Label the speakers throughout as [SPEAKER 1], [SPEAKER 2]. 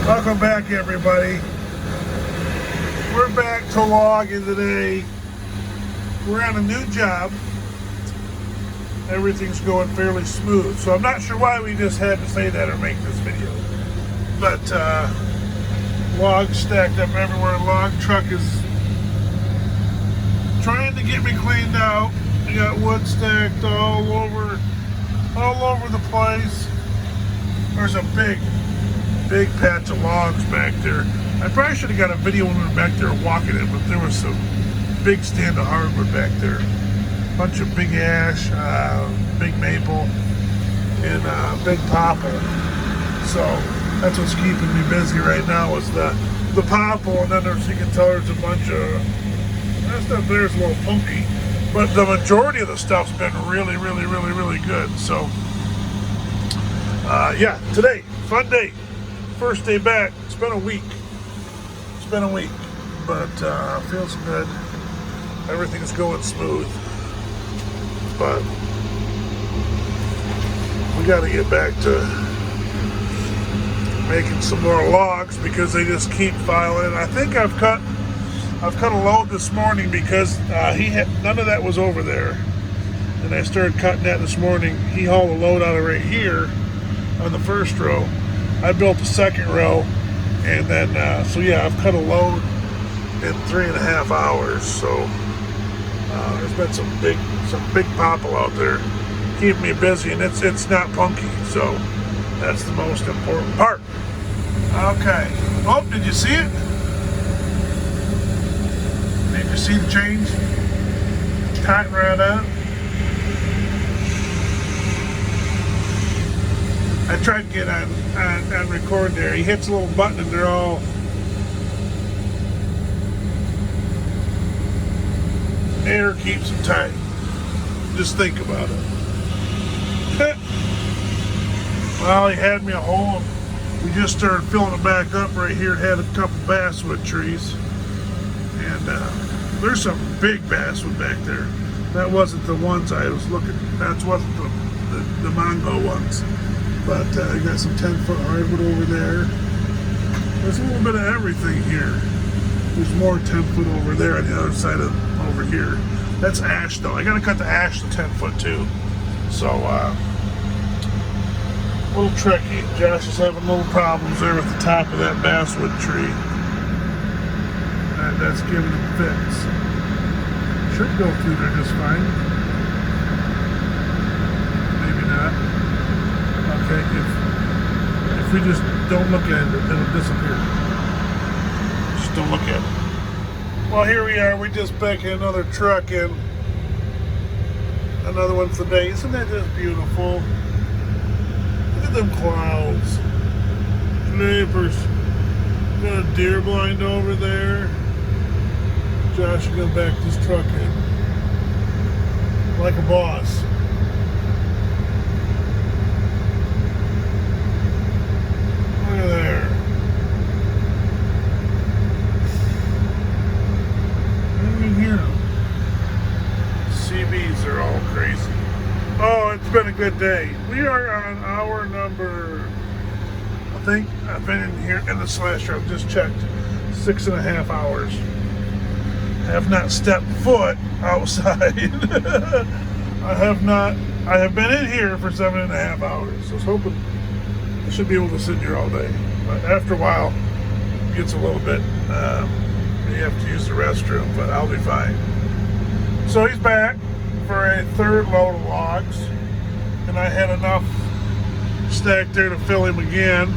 [SPEAKER 1] Welcome back, everybody. We're back to logging today. We're on a new job. Everything's going fairly smooth, so I'm not sure why we just had to say that or make this video. But logs stacked up everywhere. Log truck is trying to get me cleaned out. I got wood stacked all over the place. There's a big patch of logs back there. I probably should have got a video when we were back there walking it, but there was some big stand of hardwood back there. Bunch of big ash, big maple, and big popple. So that's what's keeping me busy right now is the popple, and then there's, you can tell there's a bunch of, that stuff there's a little funky, but the majority of the stuff's been really good. So yeah, today, fun day. First day back. It's been a week, but feels good. Everything's going smooth, but we got to get back to making some more logs because they just keep filing. I think I've cut a load this morning because none of that was over there, and I started cutting that this morning. He hauled a load out of right here on the first row. I built the second row, and then so yeah, I've cut a load in 3.5 hours. So there's been some big popple out there keeping me busy, and it's not punky, so that's the most important part. Okay. Oh, did you see it? Did you see the change? Tighten right up. I tried to get on record there. He hits a little button and they're all air keeps them tight. Just think about it. Well, he had me a hole. We just started filling it back up right here. It had a couple basswood trees, and there's some big basswood back there. That wasn't the ones I was looking. That wasn't the Mongo ones. But you got some 10-foot hardwood over there. There's a little bit of everything here. There's more 10-foot over there on the other side of over here. That's ash though. I gotta cut the ash to 10-foot too. So a little tricky. Josh is having little problems there with the top of that basswood tree. That's giving him fits. Should go through there just fine. Maybe not. Okay, if we just don't look at it, it'll disappear. Just don't look at it. Well, here we are. We just back another truck in. Another one for the day. Isn't that just beautiful? Look at them clouds. Neighbors. Got a deer blind over there. Josh is going to back this truck in. Like a boss. There. I don't even hear them. CBs are all crazy. Oh, it's been a good day. We are on hour number, I think I've been in here in the slasher, I've just checked, 6.5 hours. I have not stepped foot outside. I have been in here for 7.5 hours. I was hoping I should be able to sit here all day, but after a while it gets a little bit, you have to use the restroom, but I'll be fine. So he's back for a third load of logs, and I had enough stacked there to fill him again.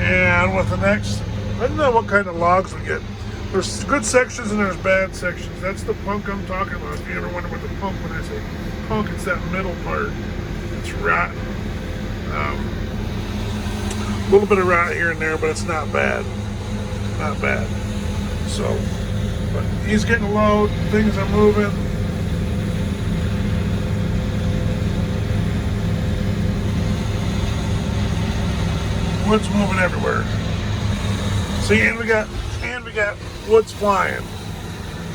[SPEAKER 1] And with the next, I don't know what kind of logs we get. There's good sections and there's bad sections. That's the punk I'm talking about. If you ever wonder what the punk, when I say punk, it's that middle part. It's rotten. A little bit of rot here and there, but it's not bad. Not bad. So, but he's getting a load. Things are moving. Wood's moving everywhere. See, and we got wood's flying.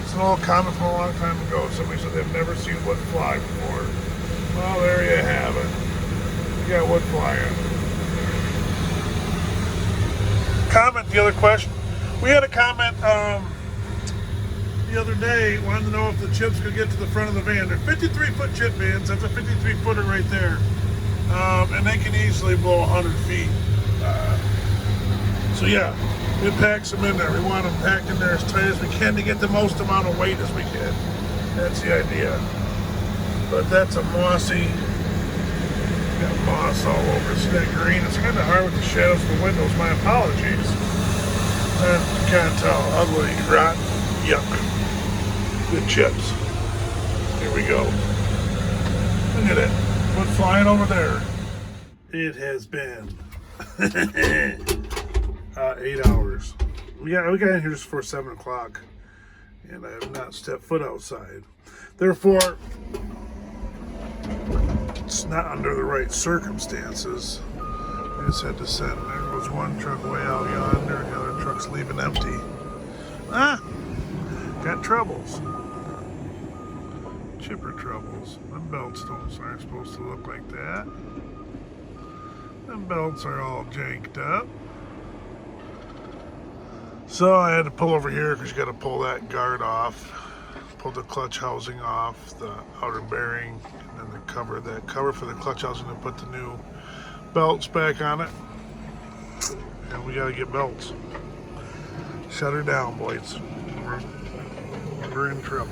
[SPEAKER 1] It's an old comment from a long time ago. Somebody said they've never seen wood fly before. Well, there you have it. You got wood flying. The other question, we had a comment the other day, wanted to know if the chips could get to the front of the van. They're 53-foot chip vans. That's a 53-footer right there. And they can easily blow 100 feet. So yeah, it packs them in there. We want them packed in there as tight as we can to get the most amount of weight as we can. That's the idea. But that's a mossy, got moss all over. See that green? It's kind of hard with the shadows of the windows. My apologies. You can't tell. Ugly, rotten, yuck. Good chips. Here we go. Look at it. What's flying over there? It has been 8 hours. We got in here just before 7 o'clock, and I have not stepped foot outside. Therefore, it's not under the right circumstances. I just had to send. There goes one truck way out yonder, and the other truck's leaving empty. Got troubles. Chipper troubles. Them belts aren't supposed to look like that. Them belts are all janked up. So I had to pull over here because you got to pull that guard off. Pull the clutch housing off, the outer bearing, and then the cover. That cover for the clutch housing to put the new belts back on it. And we got to get belts. Shut her down, boys. We're in trouble.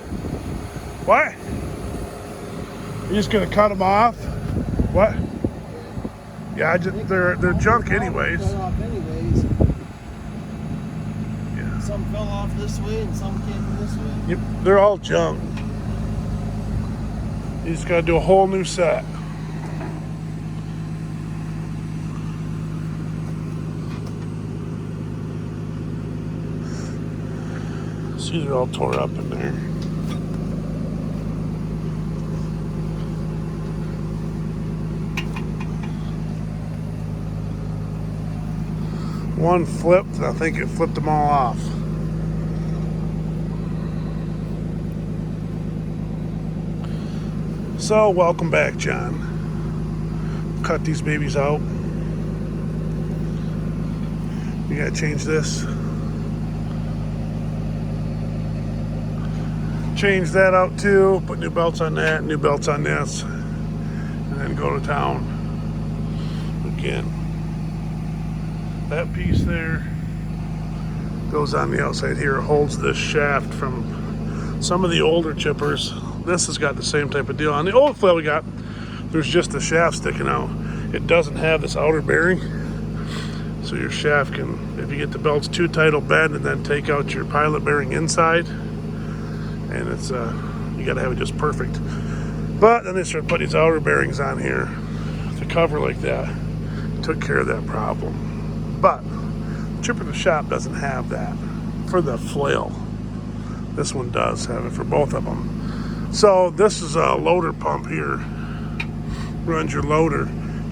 [SPEAKER 1] What? You just gonna cut them off? What? Yeah, they're junk anyways.
[SPEAKER 2] Fell off anyways.
[SPEAKER 1] Yeah.
[SPEAKER 2] Some fell off this way and some came this way.
[SPEAKER 1] Yep, they're all junk. You just gotta do a whole new set. See, they're all tore up in there. One flipped, and I think it flipped them all off. So, welcome back, John. Cut these babies out. You gotta change this. Change that out too. Put new belts on that, new belts on this, and then go to town again. That piece there goes on the outside here. It holds this shaft from some of the older chippers. This has got the same type of deal. On the old flail we got, there's just the shaft sticking out. It doesn't have this outer bearing. So your shaft can, if you get the belts too tight, it'll bend and then take out your pilot bearing inside. And it's, you gotta have it just perfect. But then they started putting these outer bearings on here to cover like that. Took care of that problem. But chipper the shop doesn't have that for the flail. This one does have it for both of them. So this is a loader pump here. Runs your loader.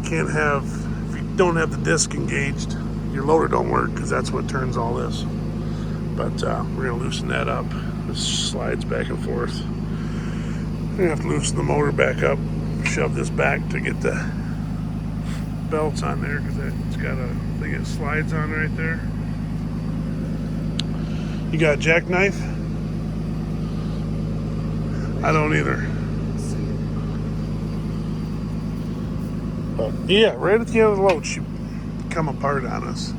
[SPEAKER 1] Can't have, if you don't have the disc engaged, your loader don't work because that's what turns all this. But we're gonna loosen that up. This slides back and forth. We're gonna have to loosen the motor back up, shove this back to get the belts on there because it's got a thing that slides on right there. You got a jackknife? I don't either. But yeah, right at the end of the load, she come apart on us.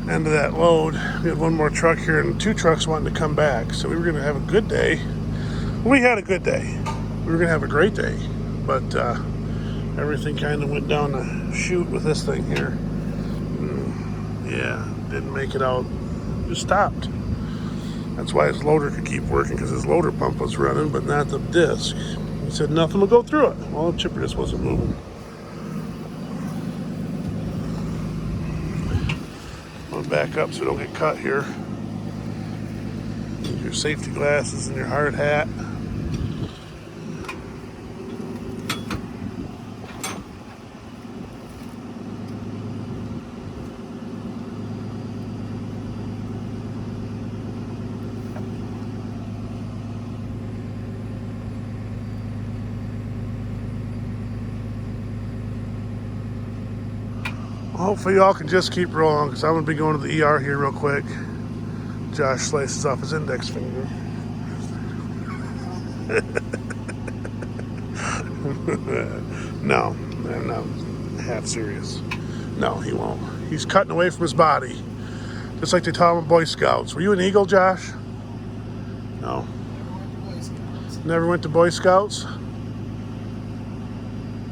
[SPEAKER 1] End of that load, we had one more truck here and 2 trucks wanting to come back. So we were going to have a good day. We had a good day. We were going to have a great day. But everything kind of went down the chute with this thing here. Yeah, didn't make it out. Just stopped. That's why his loader could keep working, because his loader pump was running, but not the disc. He said nothing will go through it. Well, the chipper just wasn't moving. Back up so we don't get cut here. Your safety glasses and your hard hat. Hopefully y'all can just keep rolling because I'm going to be going to the ER here real quick. Josh slices off his index finger. No, I'm not half serious. No, he won't. He's cutting away from his body. Just like they taught him in Boy Scouts. Were you an Eagle, Josh? No. Never went to Boy Scouts?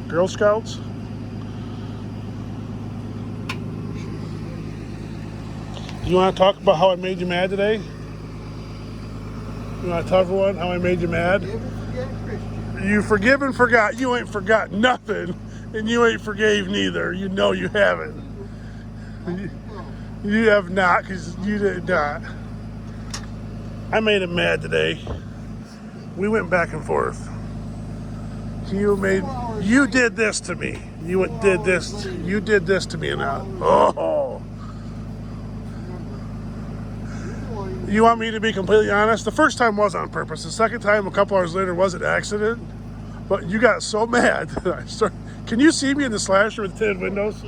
[SPEAKER 1] Girl Scouts? You want to talk about how I made you mad today? You want to tell everyone how I made you mad? You forgive and forgot. You ain't forgot nothing, and you ain't forgave neither. You know you haven't. You have not, because you did not. I made him mad today. We went back and forth. You did this to me. You did this to me, and now, oh. You want me to be completely honest? The first time was on purpose. The second time, a couple hours later, was an accident. But you got so mad that I started. Can you see me in the slasher with tinted windows?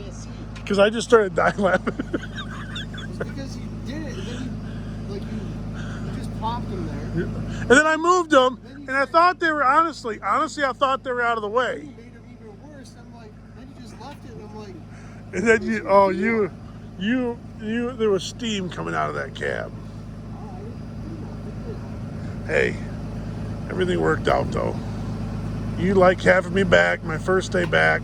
[SPEAKER 1] Because I just started dying laughing.
[SPEAKER 2] It's because you did it, and then you just popped them there.
[SPEAKER 1] And then I moved them, and I thought they were honestly, I thought they were out of the way.
[SPEAKER 2] You made them even worse. I'm like, then you just left it, and I'm like.
[SPEAKER 1] And then there was steam coming out of that cab. Hey, everything worked out though. You like having me back, my first day back.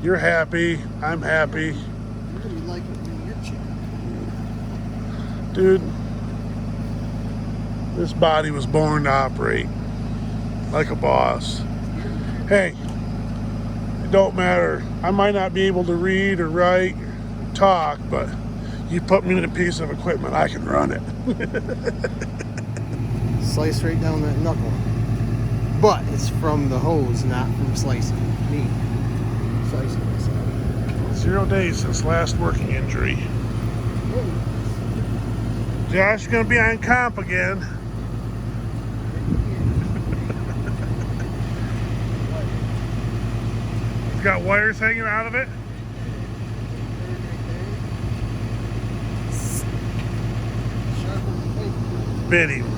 [SPEAKER 1] You're happy, I'm happy.
[SPEAKER 2] You really like it when you're chicken.
[SPEAKER 1] Dude, this body was born to operate like a boss. Hey, it don't matter. I might not be able to read or write or talk, but you put me in a piece of equipment, I can run it.
[SPEAKER 2] Slice right down that knuckle. But it's from the hose, not from slicing meat. Slicing myself.
[SPEAKER 1] 0 days since last working injury. Josh is going to be on comp again. He's got wires hanging out of it. Bit him.